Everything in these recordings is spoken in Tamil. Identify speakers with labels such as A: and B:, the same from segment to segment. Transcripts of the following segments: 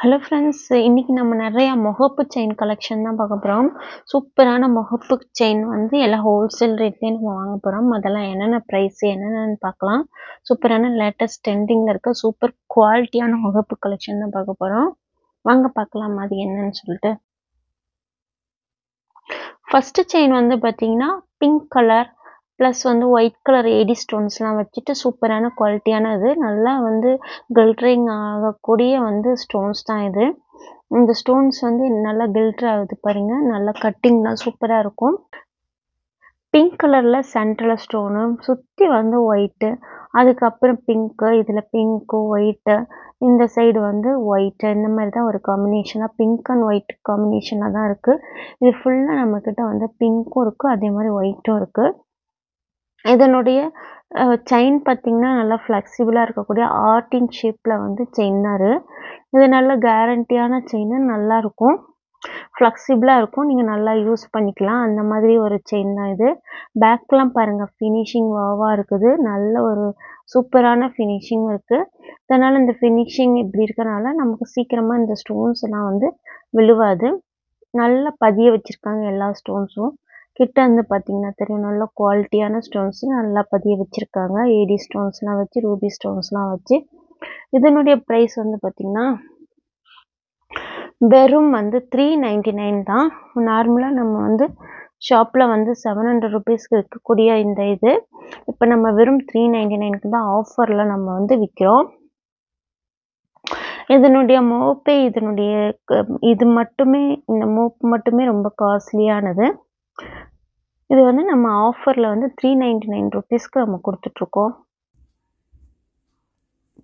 A: ஹலோ ஃப்ரெண்ட்ஸ், இன்னைக்கு நம்ம நிறைய முகப்பு செயின் கலெக்ஷன் தான் பார்க்க போகிறோம். சூப்பரான முகப்பு செயின் வந்து எல்லாம் ஹோல்சேல் ரேட்லேயே நம்ம வாங்க போகிறோம். அதெல்லாம் என்னென்ன ப்ரைஸ் என்னென்னு பார்க்கலாம். சூப்பரான லேட்டஸ்ட் ட்ரெண்டிங்கில் இருக்க சூப்பர் குவாலிட்டியான முகப்பு கலெக்ஷன் தான் பார்க்க போகிறோம். வாங்க பார்க்கலாம் அது என்னன்னு சொல்லிட்டு. ஃபஸ்ட்டு செயின் வந்து பார்த்தீங்கன்னா பிங்க் கலர் ப்ளஸ் வந்து ஒயிட் கலர் ஏடி ஸ்டோன்ஸ்லாம் வச்சுட்டு சூப்பரான குவாலிட்டியான இது. நல்லா வந்து கில்ட்ரிங் ஆகக்கூடிய வந்து ஸ்டோன்ஸ் தான் இது. இந்த ஸ்டோன்ஸ் வந்து நல்லா கில்டர் ஆகுது பாருங்க. நல்லா கட்டிங்லாம் சூப்பராக இருக்கும். பிங்க் கலரில் சென்டரில் ஸ்டோனு சுற்றி வந்து ஒயிட்டு, அதுக்கப்புறம் பிங்க்கு, இதில் பிங்க்கு ஒயிட்டு, இந்த சைடு வந்து ஒயிட்டு, இந்த மாதிரி தான் ஒரு காம்பினேஷனாக பிங்க் அண்ட் ஒயிட் காம்பினேஷனாக தான் இருக்குது. இது ஃபுல்லாக நம்மக்கிட்ட வந்து பிங்க்கும் இருக்குது, அதே மாதிரி ஒயிட்டும் இருக்குது. இதனுடைய செயின் பார்த்திங்கன்னா நல்லா ஃப்ளெக்சிபிளாக இருக்கக்கூடிய ஆர்டின் ஷேப்பில் வந்து செயின்னாரு. இது நல்ல கேரண்டியான செயின், நல்லாயிருக்கும், ஃப்ளெக்சிபிளாக இருக்கும், நீங்கள் நல்லா யூஸ் பண்ணிக்கலாம். அந்த மாதிரி ஒரு செயின் தான் இது. பேக்லாம் பாருங்கள், ஃபினிஷிங் வாவாக இருக்குது. நல்ல ஒரு சூப்பரான ஃபினிஷிங் இருக்குது. அதனால் இந்த ஃபினிஷிங் இப்படி இருக்கனால நமக்கு சீக்கிரமாக இந்த ஸ்டோன்ஸ் எல்லாம் வந்து விழுவாது. நல்லா பதிய வச்சுருக்காங்க எல்லா ஸ்டோன்ஸும். கிட்ட வந்து பார்த்தீங்கன்னா தெரியும், நல்ல குவாலிட்டியான ஸ்டோன்ஸ் நல்லா பதிய வச்சுருக்காங்க. ஏடி ஸ்டோன்ஸ்லாம் வச்சு, ரூபி ஸ்டோன்ஸ்லாம் வச்சு. இதனுடைய ப்ரைஸ் வந்து பார்த்திங்கன்னா வெறும் வந்து 399 தான். நார்மலாக நம்ம வந்து ஷாப்பில் வந்து 700 ருபீஸ்க்கு விற்கக்கூடிய இந்த இது இப்போ நம்ம வெறும் 399க்கு தான் ஆஃபரில் நம்ம வந்து விற்கிறோம். இதனுடைய மோப்பே இது மட்டுமே, இந்த மோப்பு மட்டுமே ரொம்ப காஸ்ட்லியானது. இது வந்து நம்ம ஆஃபரில் வந்து 399 ருபீஸ்க்கு நம்ம கொடுத்துட்ருக்கோம்.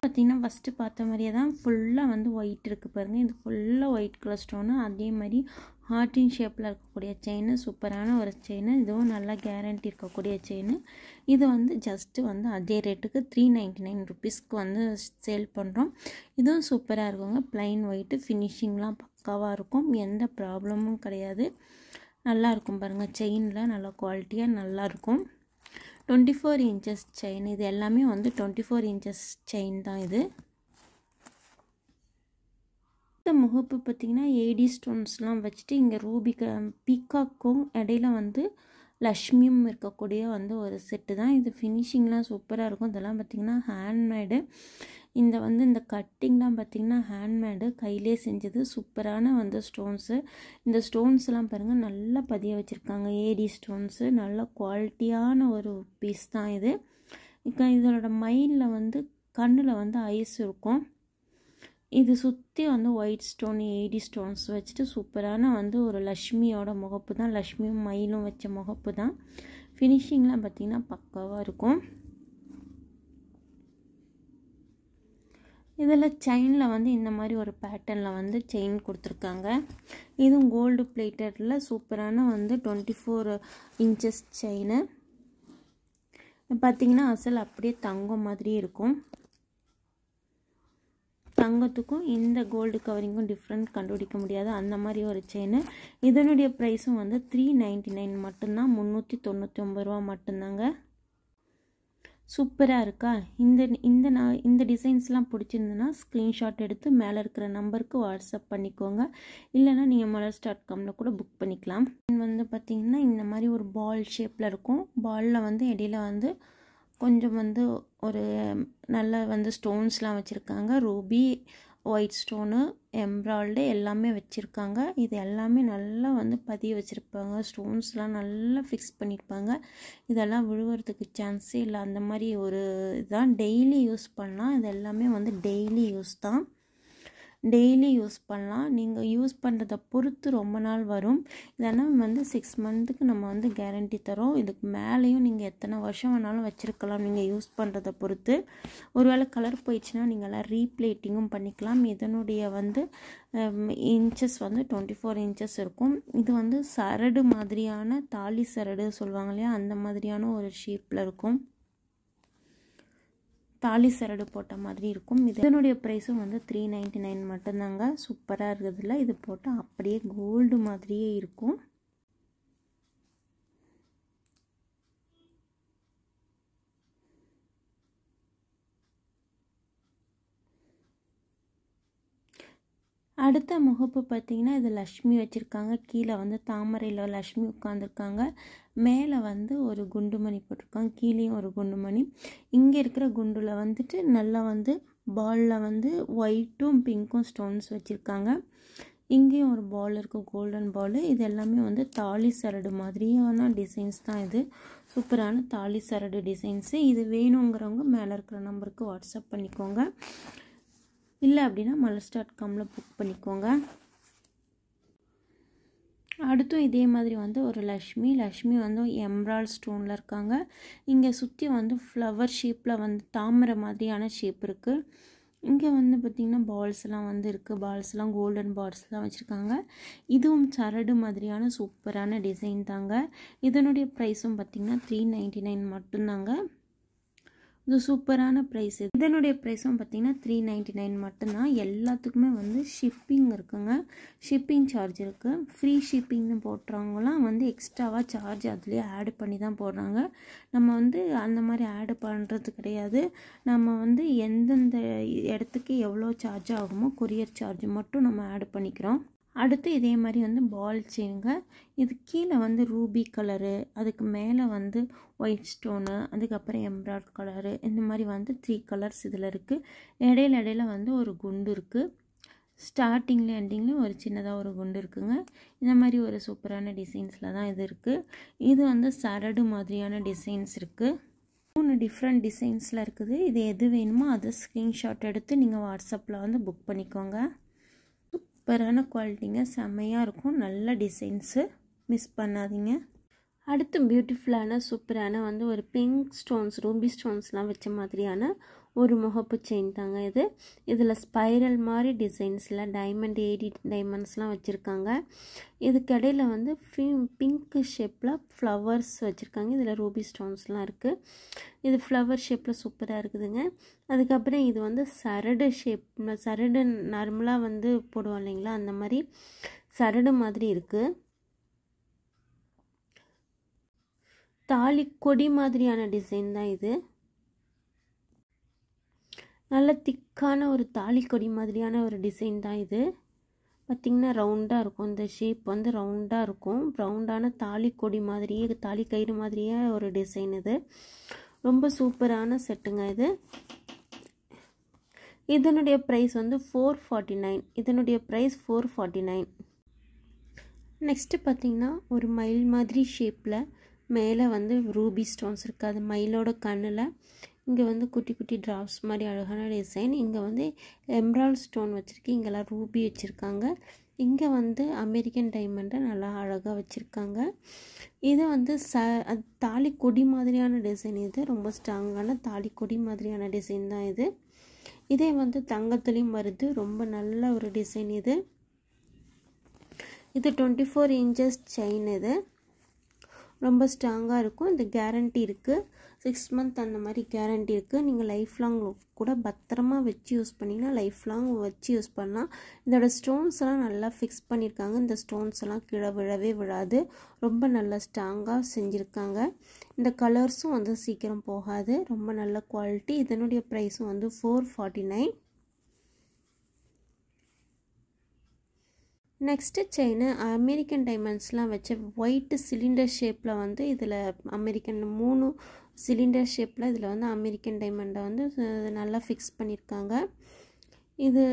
B: பார்த்திங்கன்னா ஃபஸ்ட்டு பார்த்த மாதிரியே தான் ஃபுல்லாக வந்து ஒயிட் இருக்குது பாருங்கள். இது ஃபுல்லாக ஒயிட் கலர் ஸ்டோனு. அதே மாதிரி ஹார்டின் ஷேப்பில் இருக்கக்கூடிய செயின், சூப்பரான ஒரு செயின். இதுவும் நல்லா கேரண்டி இருக்கக்கூடிய செயின். இது வந்து ஜஸ்ட்டு வந்து அதே ரேட்டுக்கு 399 ருபீஸ்க்கு வந்து சேல் பண்ணுறோம். இதுவும் சூப்பராக இருக்குங்க. ப்ளைன் ஒயிட்டு, ஃபினிஷிங்லாம் பக்காவாக இருக்கும், எந்த ப்ராப்ளமும் கிடையாது. நல்லாயிருக்கும் பாருங்கள். செயினில் நல்ல குவாலிட்டியாக நல்லாயிருக்கும். 24 இன்ச்சஸ் செயின். இது எல்லாமே வந்து 24 இன்ச்சஸ் செயின் தான் இது. இந்த முகப்பு பார்த்திங்கன்னா ஏடி ஸ்டோன்ஸ்லாம் வச்சுட்டு இங்கே பீகாக்கும் இடையில வந்து லக்ஷ்மியும் இருக்கக்கூடிய வந்து ஒரு செட்டு தான் இது. ஃபினிஷிங்லாம் சூப்பராக இருக்கும். இதெல்லாம் பார்த்திங்கன்னா ஹேண்ட்மேடு. இந்த கட்டிங்லாம் பார்த்திங்கன்னா ஹேண்ட்மேடு, கையிலே செஞ்சது. சூப்பரான வந்து ஸ்டோன்ஸு. இந்த ஸ்டோன்ஸ்லாம் பாருங்கள், நல்லா பதிய வச்சுருக்காங்க. ஏடி ஸ்டோன்ஸு, நல்ல குவாலிட்டியான ஒரு பீஸ் தான் இது. இதோட மயிலில் வந்து கண்ணில் வந்து ஐஸ் இருக்கும். இது சுற்றி வந்து ஒயிட் ஸ்டோன், ஏடி ஸ்டோன்ஸ் வச்சுட்டு சூப்பரான வந்து ஒரு லக்ஷ்மியோட முகப்பு தான். லக்ஷ்மியும் மயிலும் வச்ச முகப்பு தான். ஃபினிஷிங்லாம் பார்த்திங்கன்னா பக்காவாக இருக்கும். இதில் செயினில் வந்து இந்த மாதிரி ஒரு பேட்டர்னில் வந்து செயின் கொடுத்துருக்காங்க. இதுவும் கோல்டு பிளேட்டடில் சூப்பரான வந்து 24 இன்ச்சஸ் செயின். பார்த்திங்கன்னா அசல் அப்படியே தங்கம் மாதிரி இருக்கும். தங்கத்துக்கும் இந்த கோல்டு கவரிங்கும் டிஃப்ரெண்ட் கண்டுபிடிக்க முடியாது, அந்த மாதிரி ஒரு செயின். இதனுடைய ப்ரைஸும் வந்து 399 மட்டும்தான், 399 ரூபா மட்டும்தாங்க. சூப்பராக இருக்கா? இந்த டிசைன்ஸ்லாம் பிடிச்சிருந்துன்னா ஸ்க்ரீன்ஷாட் எடுத்து மேலே இருக்கிற நம்பருக்கு வாட்ஸ்அப் பண்ணிக்கோங்க. இல்லைனா நீங்கள் malars.comல கூட புக் பண்ணிக்கலாம். வந்து பார்த்திங்கன்னா இந்த மாதிரி ஒரு பால் ஷேப்பில் இருக்கும். பாலில் வந்து இடையில வந்து கொஞ்சம் வந்து ஒரு நல்ல வந்து ஸ்டோன்ஸ்லாம் வச்சுருக்காங்க. ரூபி, ஒயிட் ஸ்டோனு, எம்ப்ராய்டு எல்லாமே வச்சுருக்காங்க. இது எல்லாமே நல்லா வந்து பதிய வச்சுருப்பாங்க. ஸ்டோன்ஸ்லாம் நல்லா ஃபிக்ஸ் பண்ணியிருப்பாங்க. இதெல்லாம் விழுவுறதுக்கு சான்ஸே இல்லை, அந்த மாதிரி ஒரு இதுதான். டெய்லி யூஸ் பண்ணலாம். இது எல்லாமே வந்து டெய்லி யூஸ் தான். டெய்லி யூஸ் பண்ணலாம். நீங்கள் யூஸ் பண்ணுறதை பொறுத்து ரொம்ப நாள் வரும். இதெல்லாம் வந்து 6 மந்த்துக்கு நம்ம வந்து கேரண்டி தரோம். இதுக்கு மேலேயும் நீங்கள் எத்தனை வருஷம் வேணாலும் வச்சுருக்கலாம், நீங்கள் யூஸ் பண்ணுறதை பொறுத்து. ஒருவேளை கலர் போயிடுச்சுன்னா நீங்கள்லாம் ரீப்ளேட்டிங்கும் பண்ணிக்கலாம். இதனுடைய வந்து இன்ச்சஸ் வந்து 24 இன்ச்சஸ் இருக்கும். இது வந்து சரடு மாதிரியான, தாலி சரடு சொல்லுவாங்க இல்லையா, அந்த மாதிரியான ஒரு ஷேப்பில் இருக்கும். தாலி சரடு போட்ட மாதிரி இருக்கும். இதனுடைய ப்ரைஸும் வந்து 399 மட்டும்தாங்க. சூப்பராக இருக்குதுல்ல? இது போட்டால் அப்படியே கோல்டு மாதிரியே இருக்கும். அடுத்த முகப்பு பார்த்திங்கன்னா இது லக்ஷ்மி வச்சுருக்காங்க. கீழே வந்து தாமரையில் லக்ஷ்மி உட்காந்துருக்காங்க. மேலே வந்து ஒரு குண்டுமணி போட்டிருக்காங்க. கீழேயும் ஒரு குண்டுமணி. இங்கே இருக்கிற குண்டில் வந்துட்டு நல்லா வந்து பாலில் வந்து ஒயிட்டும் பிங்க்கும் ஸ்டோன்ஸ் வச்சுருக்காங்க. இங்கேயும் ஒரு பால் இருக்குது, கோல்டன் பால். இது எல்லாமே வந்து தாலி சரடு மாதிரியான டிசைன்ஸ் தான். இது சூப்பரான தாலி சரடு டிசைன்ஸு. இது வேணுங்கிறவங்க மேலே இருக்கிற நம்பருக்கு வாட்ஸ்அப் பண்ணிக்கோங்க. இல்லை அப்படின்னா malars.comல புக் பண்ணிக்கோங்க. அடுத்தும் இதே மாதிரி வந்து ஒரு லக்ஷ்மி வந்து எம்ராய்ட் ஸ்டோனில் இருக்காங்க. இங்கே சுற்றி வந்து ஃப்ளவர் ஷேப்பில் வந்து தாமரை மாதிரியான ஷேப் இருக்குது. இங்கே வந்து பார்த்திங்கன்னா பால்ஸ்லாம் வந்து இருக்குது. பால்ஸ்லாம் கோல்டன் பால்ஸ்லாம் வச்சுருக்காங்க. இதுவும் சரடு மாதிரியான சூப்பரான டிசைன் தாங்க. இதனுடைய ப்ரைஸும் பார்த்திங்கன்னா 399 மட்டும்தாங்க. இது சூப்பரான ப்ரைஸ். இதனுடைய ப்ரைஸும் பார்த்திங்கன்னா 399 மட்டும்தான். எல்லாத்துக்குமே வந்து ஷிப்பிங் இருக்குங்க. ஷிப்பிங் சார்ஜ் இருக்குது. ஃப்ரீ ஷிப்பிங்னு போட்டுறவங்களாம் வந்து எக்ஸ்ட்ராவாக சார்ஜ் அதுலேயே ஆட் பண்ணி தான் போடுறாங்க. நம்ம வந்து அந்த மாதிரி ஆட் பண்ணுறது கிடையாது. நம்ம வந்து எந்தெந்த இடத்துக்கு எவ்வளோ சார்ஜ் ஆகுமோ கொரியர் சார்ஜ் மட்டும் நம்ம ஆட் பண்ணிக்கிறோம். அடுத்து இதே மாதிரி வந்து பால் செயினுங்க. இது கீழே வந்து ரூபி கலரு, அதுக்கு மேலே வந்து ஒயிட் ஸ்டோனு, அதுக்கப்புறம் எம்ராய்ட் கலரு, இந்த மாதிரி வந்து 3 கலர்ஸ் இதில் இருக்குது. இடையில வந்து ஒரு குண்டு இருக்குது. ஸ்டார்டிங்கில் எண்டிங்லேயும் ஒரு சின்னதாக ஒரு குண்டு இருக்குங்க. இந்த மாதிரி ஒரு சூப்பரான டிசைன்ஸில் தான் இது இருக்குது. இது வந்து சரடு மாதிரியான டிசைன்ஸ் இருக்குது. 3 டிஃப்ரெண்ட் டிசைன்ஸில் இருக்குது. இது எது வேணுமோ அதை ஸ்க்ரீன்ஷாட் எடுத்து நீங்கள் வாட்ஸ்அப்பில் வந்து புக் பண்ணிக்கோங்க. சூப்பரான குவாலிட்டிங்க, செம்மையாக இருக்கும். நல்ல டிசைன்ஸு, மிஸ் பண்ணாதீங்க. அடுத்து பியூட்டிஃபுல்லான சூப்பரான வந்து ஒரு பிங்க் ஸ்டோன்ஸ், ரூபி ஸ்டோன்ஸ்லாம் வச்ச மாதிரியான ஒரு முகப்பு செயின் தாங்க இது. இதில் ஸ்பைரல் மாதிரி டிசைன்ஸில் டைமண்ட் 80 டைமண்ட்ஸ்லாம் வச்சுருக்காங்க. இதுக்கடையில் வந்து பிங்க் ஷேப்பில் ஃப்ளவர்ஸ் வச்சுருக்காங்க. இதில் ரூபி ஸ்டோன்ஸ்லாம் இருக்குது. இது ஃப்ளவர் ஷேப்பில் சூப்பராக இருக்குதுங்க. அதுக்கப்புறம் இது வந்து சரடு ஷேப், சரடு நார்மலாக வந்து போடுவோம் இல்லைங்களா, அந்த மாதிரி சரடு மாதிரி இருக்குது. தாலி கொடி மாதிரியான டிசைன் தான் இது. நல்ல திக்கான ஒரு தாலி கொடி மாதிரியான ஒரு டிசைன் தான் இது. பார்த்திங்கன்னா ரவுண்டாக இருக்கும். இந்த ஷேப் வந்து ரவுண்டாக இருக்கும். ரவுண்டான தாலி கொடி மாதிரியே, தாலி கயிறு மாதிரியே ஒரு டிசைன் இது. ரொம்ப சூப்பரான செட்டுங்க இது. இதனுடைய ப்ரைஸ் வந்து 449. இதனுடைய ப்ரைஸ் 449. நெக்ஸ்ட்டு பார்த்திங்கன்னா ஒரு மயில் மாதிரி ஷேப்பில் மேலே வந்து ரூபி ஸ்டோன்ஸ் இருக்குது. அது மயிலோட கண்ணில் இங்கே வந்து குட்டி குட்டி ட்ராப்ஸ் மாதிரி அழகான டிசைன். இங்கே வந்து எம்ராய்ட் ஸ்டோன் வச்சுருக்கு. இங்கெல்லாம் ரூபி வச்சுருக்காங்க. இங்கே வந்து அமெரிக்கன் டைமண்டை நல்லா அழகாக வச்சுருக்காங்க. இது வந்து தாலி கொடி மாதிரியான டிசைன். இது ரொம்ப ஸ்ட்ராங்கான தாலி கொடி மாதிரியான டிசைன் தான் இது. இதே வந்து தங்கத்துலேயும் வருது. ரொம்ப நல்ல ஒரு டிசைன் இது. இது 24 இன்ச்சஸ் செயின். இது ரொம்ப ஸ்ட்ராங்காக இருக்கும். இந்த கேரண்டி இருக்குது. 6 மந்த் அந்த மாதிரி கேரண்டி இருக்குது. நீங்கள் லைஃப் லாங் கூட பத்திரமா வச்சு யூஸ் பண்ணிங்கன்னா லைஃப் லாங் வச்சு யூஸ் பண்ணலாம். இதோட ஸ்டோன்ஸ் எல்லாம் நல்லா ஃபிக்ஸ் பண்ணியிருக்காங்க. இந்த ஸ்டோன்ஸ் எல்லாம் கீழே விழவே விழாது. ரொம்ப நல்லா ஸ்ட்ராங்காக செஞ்சுருக்காங்க. இந்த கலர்ஸும் வந்து சீக்கிரம் போகாது. ரொம்ப நல்ல குவாலிட்டி. இதனுடைய ப்ரைஸும் வந்து 449. நெக்ஸ்ட்டு செயின் அமெரிக்கன் டைமண்ட்ஸ்லாம் வச்ச ஒயிட்டு சிலிண்டர் ஷேப்பில் வந்து இதில் அமெரிக்கன் 3 சிலிண்டர் ஷேப்பில் இதில் வந்து அமெரிக்கன் டைமண்டை வந்து நல்லா ஃபிக்ஸ் பண்ணியிருக்காங்க. இது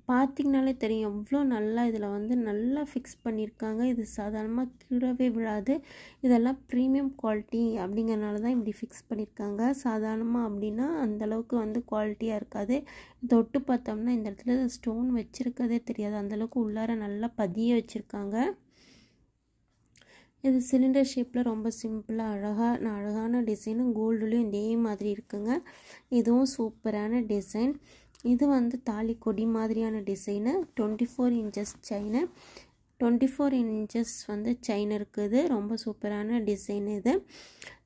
B: பார்த்திங்கனாலே தெரியும் எவ்வளோ நல்லா இதில் வந்து நல்லா ஃபிக்ஸ் பண்ணியிருக்காங்க. இது சாதாரணமாக கீழவே விழாது. இதெல்லாம் ப்ரீமியம் குவாலிட்டி அப்படிங்கிறனால தான் இப்படி ஃபிக்ஸ் பண்ணியிருக்காங்க. சாதாரணமாக அப்படின்னா அந்தளவுக்கு வந்து குவாலிட்டியாக இருக்காது. தொட்டு பார்த்தோம்னா இந்த இடத்துல ஸ்டோன் வச்சுருக்கதே தெரியாது. அந்தளவுக்கு உள்ளார நல்லா பதிய வச்சுருக்காங்க. இது சிலிண்டர் ஷேப்பில் ரொம்ப சிம்பிளாக அழகான டிசைனு. கோல்டுலேயும் இதே மாதிரி இருக்குங்க. இதுவும் சூப்பரான டிசைன். இது வந்து தாலி கொடி மாதிரியான டிசைனு. 24 inches chain. 24 இன்ச்சஸ் வந்து செயின் இருக்குது. ரொம்ப சூப்பரான டிசைன் இது.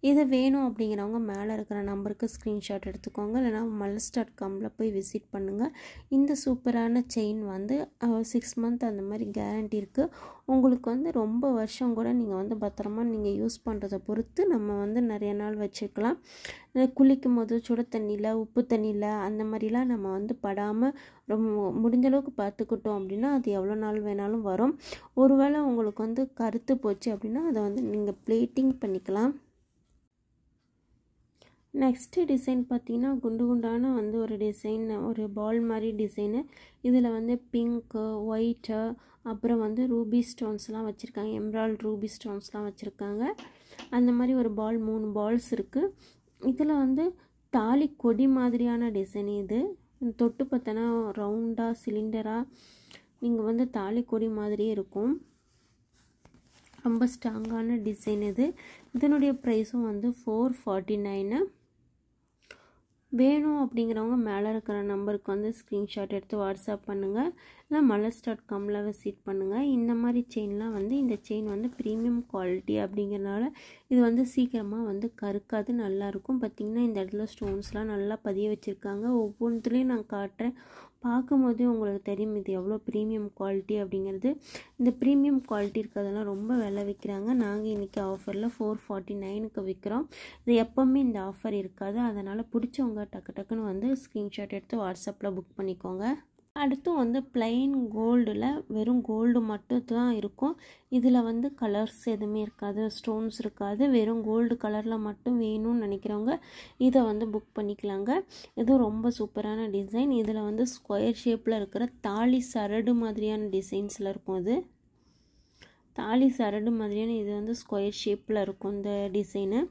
B: இது வேணும் அப்படிங்கிறவங்க மேலே இருக்கிற நம்பருக்கு ஸ்க்ரீன்ஷாட் எடுத்துக்கோங்க, இல்லைனா malls.comல போய் விசிட் பண்ணுங்கள். இந்த சூப்பரான செயின் வந்து 6 மந்த் அந்த மாதிரி கேரண்டி இருக்குது. உங்களுக்கு வந்து ரொம்ப வருஷம் கூட நீங்கள் வந்து பத்திரமா நீங்கள் யூஸ் பண்ணுறதை பொறுத்து நம்ம வந்து நிறைய நாள் வச்சுக்கலாம். குளிக்கும் போது சுட தண்ணியில் உப்பு தண்ணியில் அந்த மாதிரிலாம் நம்ம வந்து படாமல் ரொம்ப முடிஞ்ச அளவுக்கு பார்த்துக்கிட்டோம் அப்படின்னா அது எவ்வளோ நாள் வேணாலும் வரும். ஒருவேளை உங்களுக்கு வந்து கருத்து போச்சு அப்படின்னா அதை வந்து நீங்கள் பிளேட்டிங் பண்ணிக்கலாம். நெக்ஸ்ட்டு டிசைன் பார்த்திங்கன்னா குண்டு குண்டான வந்து ஒரு டிசைன், ஒரு பால் மாதிரி டிசைனு. இதில் வந்து பிங்க்கு, ஒயிட்டு, அப்புறம் வந்து ரூபி ஸ்டோன்ஸ்லாம் வச்சுருக்காங்க, எம்ராய்டு ரூபி ஸ்டோன்ஸ்லாம் வச்சுருக்காங்க. அந்த மாதிரி ஒரு பால் 3 பால்ஸ் இருக்குது. இதில் வந்து தாலி கொடி மாதிரியான டிசைன். இது தொட்டு பார்த்தோன்னா ரவுண்டாக சிலிண்டராக நீங்கள் வந்து தாலி கொடி மாதிரியே இருக்கும். ரொம்ப ஸ்ட்ராங்கான டிசைன் இது. இதனுடைய ப்ரைஸும் வந்து 449. வேணும் அப்படிங்கிறவங்க மேலே இருக்கிற நம்பருக்கு வந்து ஸ்க்ரீன்ஷாட் எடுத்து வாட்ஸ்அப் பண்ணுங்கள், இல்லை malls.comல விசிட் பண்ணுங்கள். இந்த மாதிரி செயின்லாம் வந்து இந்த செயின் வந்து ப்ரீமியம் குவாலிட்டி அப்படிங்கிறனால இது வந்து சீக்கிரமாக வந்து கருக்காது, நல்லாயிருக்கும். பார்த்திங்கன்னா இந்த இடத்துல ஸ்டோன்ஸ்லாம் நல்லா பதிய வச்சுருக்காங்க. ஒவ்வொன்றுத்துலேயும் நான் காட்டுறேன், பார்க்கும்போதே உங்களுக்கு தெரியும் இது எவ்வளோ ப்ரீமியம் குவாலிட்டி அப்படிங்கிறது. இந்த ப்ரீமியம் குவாலிட்டி இருக்கிறதெல்லாம் ரொம்ப விலை விற்கிறாங்க. நாங்கள் இன்றைக்கி ஆஃபரில் 449க்கு விற்கிறோம். இது எப்போவுமே இந்த ஆஃபர் இருக்காது, அதனால் பிடிச்சவங்க டக்கு டக்குன்னு வந்து ஸ்க்ரீன்ஷாட் எடுத்து வாட்ஸ்அப்பில் புக் பண்ணிக்கோங்க. அடுத்து வந்து பிளைன் கோல்டில் வெறும் கோல்டு மட்டும் தான் இருக்கும். இதில் வந்து கலர்ஸ் எதுவுமே இருக்காது, ஸ்டோன்ஸ் இருக்காது. வெறும் கோல்டு கலரில் மட்டும் வேணும்னு நினைக்கிறவங்க இதை வந்து புக் பண்ணிக்கலாங்க. இது ரொம்ப சூப்பரான டிசைன். இதில் வந்து ஸ்கொயர் ஷேப்பில் இருக்கிற தாலி சரடு மாதிரியான டிசைன்ஸில் இருக்கும். இது தாலி சரடு மாதிரியான இது வந்து ஸ்கொயர் ஷேப்பில் இருக்கும் இந்த டிசைனு.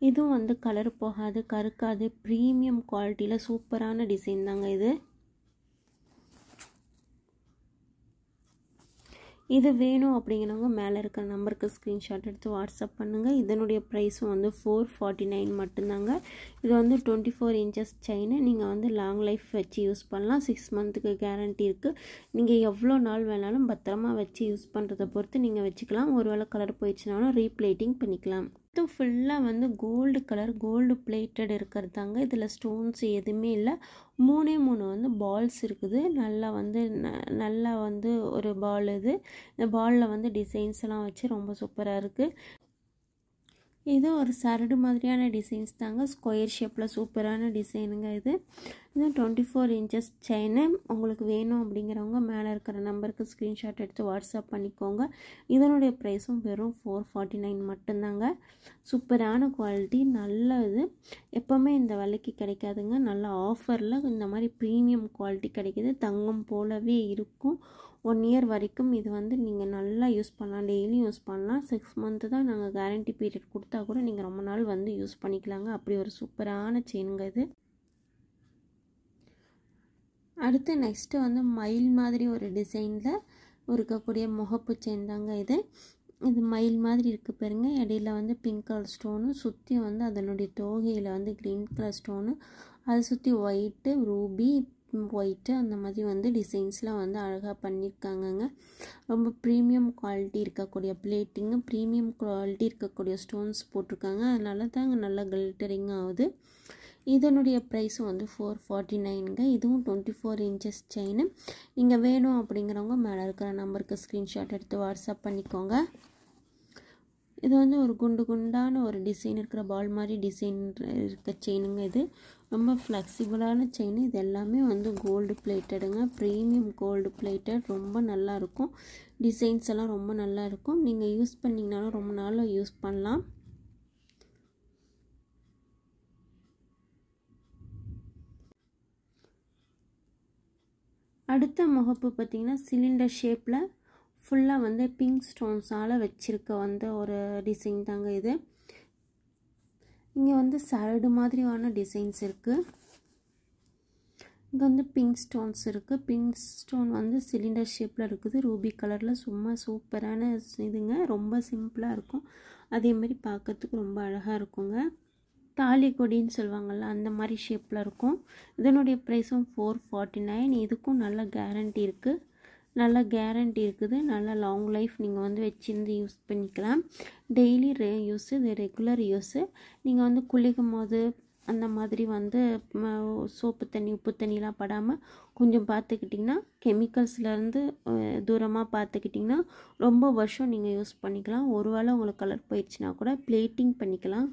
B: இதுவும் வந்து கலர் போகாது, கருக்காது, ப்ரீமியம் குவாலிட்டியில் சூப்பரான டிசைன் தாங்க இது. இது வேணும் அப்படிங்கிறவங்க மேலே இருக்கிற நம்பருக்கு ஸ்க்ரீன்ஷாட் எடுத்து வாட்ஸ்அப் பண்ணுங்கள். இதனுடைய ப்ரைஸும் வந்து 449 மட்டும்தாங்க. இது வந்து 24 இன்ச்சஸ் செயின். நீங்கள் வந்து லாங் லைஃப் வச்சு யூஸ் பண்ணலாம். 6 மந்த்துக்கு கேரண்டி இருக்குது. நீங்கள் எவ்வளோ நாள் வேணாலும் பத்திரமா வச்சு யூஸ் பண்ணுறதை பொறுத்து நீங்கள் வச்சுக்கலாம். ஒருவேளை கலர் போயிடுச்சுனாலும் ரீப்ளேட்டிங் பண்ணிக்கலாம். இது ஃபுல்லாக வந்து கோல்டு கலர், கோல்டு பிளேட்டட் இருக்கிறது தாங்க. இதில் ஸ்டோன்ஸ் எதுவுமே இல்லை. 3 வந்து பால்ஸ் இருக்குது. நல்லா வந்து ஒரு பால் இது. இந்த பாலில் வந்து டிசைன்ஸ் எல்லாம் வச்சு ரொம்ப சூப்பராக இருக்குது. இது ஒரு சரடு மாதிரியான டிசைன்ஸ் தாங்க, ஸ்கொயர் ஷேப்பில் சூப்பரான டிசைனுங்க இது. 24 இன்ச்சஸ் செயின். உங்களுக்கு வேணும் அப்படிங்கிறவங்க மேலே இருக்கிற நம்பருக்கு ஸ்க்ரீன்ஷாட் எடுத்து வாட்ஸ்அப் பண்ணிக்கோங்க. இதனுடைய ப்ரைஸும் வெறும் 449 மட்டும்தாங்க. சூப்பரான குவாலிட்டி, நல்ல இது. எப்போவுமே இந்த விலைக்கு கிடைக்காதுங்க. நல்ல ஆஃபரில் இந்த மாதிரி ப்ரீமியம் குவாலிட்டி கிடைக்கிது. தங்கம் போலவே இருக்கும். 1 இயர் வரைக்கும் இது வந்து நீங்கள் நல்லா யூஸ் பண்ணலாம், டெய்லியும் யூஸ் பண்ணலாம். 6 மந்த்து தான் நாங்கள் கேரண்டி பீரியட் கொடுத்தா கூட நீங்கள் ரொம்ப நாள் வந்து யூஸ் பண்ணிக்கலாங்க. அப்படி ஒரு சூப்பரான செயினுங்க இது. அடுத்து நெக்ஸ்ட்டு வந்து மயில் மாதிரி ஒரு டிசைனில் இருக்கக்கூடிய முகப்பு செயின் தாங்க இது. இது மயில் மாதிரி இருக்குது பாருங்க. இடையில வந்து பிங்க் கலர் ஸ்டோனு, சுற்றி வந்து அதனுடைய தோகையில் வந்து க்ரீன் கலர் ஸ்டோனு, அதை சுற்றி ஒயிட்டு, ரூபி, ஒயிட்டு, அந்த மாதிரி வந்து டிசைன்ஸ்லாம் வந்து அழகாக பண்ணியிருக்காங்கங்க. ரொம்ப ப்ரீமியம் குவாலிட்டி இருக்கக்கூடிய பிளேட்டிங்கு, ப்ரீமியம் குவாலிட்டி இருக்கக்கூடிய ஸ்டோன்ஸ் போட்டிருக்காங்க. அதனால தாங்க நல்லா கில்டரிங் ஆகுது. இதனுடைய ப்ரைஸும் வந்து 449ங்க. இதுவும் 24 இன்ச்சஸ் செயின். நீங்கள் வேணும் அப்படிங்கிறவங்க மேலே இருக்கிற நம்பருக்கு ஸ்க்ரீன்ஷாட் எடுத்து வாட்ஸ்அப் பண்ணிக்கோங்க. இது வந்து ஒரு குண்டு குண்டான ஒரு டிசைன் இருக்கிற பால் மாதிரி டிசைன் இருக்க செயினுங்க. இது ரொம்ப ஃப்ளெக்சிபிளான செயின். இது எல்லாமே வந்து கோல்டு பிளேட்டடுங்க, ப்ரீமியம் கோல்டு பிளேட்டட். ரொம்ப நல்லாயிருக்கும். டிசைன்ஸ் எல்லாம் ரொம்ப நல்லாயிருக்கும். நீங்கள் யூஸ் பண்ணிங்கனாலும் ரொம்ப நாள் யூஸ் பண்ணலாம். அடுத்த முகப்பு பார்த்திங்கன்னா சிலிண்டர் ஷேப்பில் ஃபுல்லாக வந்து பிங்க் ஸ்டோன்ஸால் வச்சுருக்க வந்து ஒரு டிசைன் தாங்க இது. இங்கே வந்து சரடு மாதிரியான டிசைன்ஸ் இருக்குது. இங்கே வந்து பிங்க் ஸ்டோன்ஸ் இருக்குது. பிங்க் ஸ்டோன் வந்து சிலிண்டர் ஷேப்பில் இருக்குது, ரூபி கலரில். சும்மா சூப்பரான இதுங்க. ரொம்ப சிம்பிளாக இருக்கும், அதேமாதிரி பார்க்கறதுக்கு ரொம்ப அழகாக இருக்குங்க. தாலி கொடின்னு சொல்லுவாங்கள்ல, அந்த மாதிரி ஷேப்பில் இருக்கும். இதனுடைய ப்ரைஸும் 449. இதுக்கும் நல்ல கேரண்டி இருக்குது. நல்லா கேரண்டி இருக்குது. நல்லா லாங் லைஃப் நீங்கள் வந்து வச்சிருந்து யூஸ் பண்ணிக்கலாம். டெய்லி யூஸு, இது ரெகுலர் யூஸு. நீங்கள் வந்து குளிக்கும் போது அந்த மாதிரி வந்து சோப்பு தண்ணி உப்பு தண்ணிலாம் படாமல் கொஞ்சம் பார்த்துக்கிட்டிங்கன்னா, கெமிக்கல்ஸ்லேருந்து தூரமாக பார்த்துக்கிட்டிங்கன்னா ரொம்ப வருஷம் நீங்கள் யூஸ் பண்ணிக்கலாம். ஒரு வேளை உங்களுக்கு கலர் போயிடுச்சுன்னா கூட ப்ளேட்டிங் பண்ணிக்கலாம்.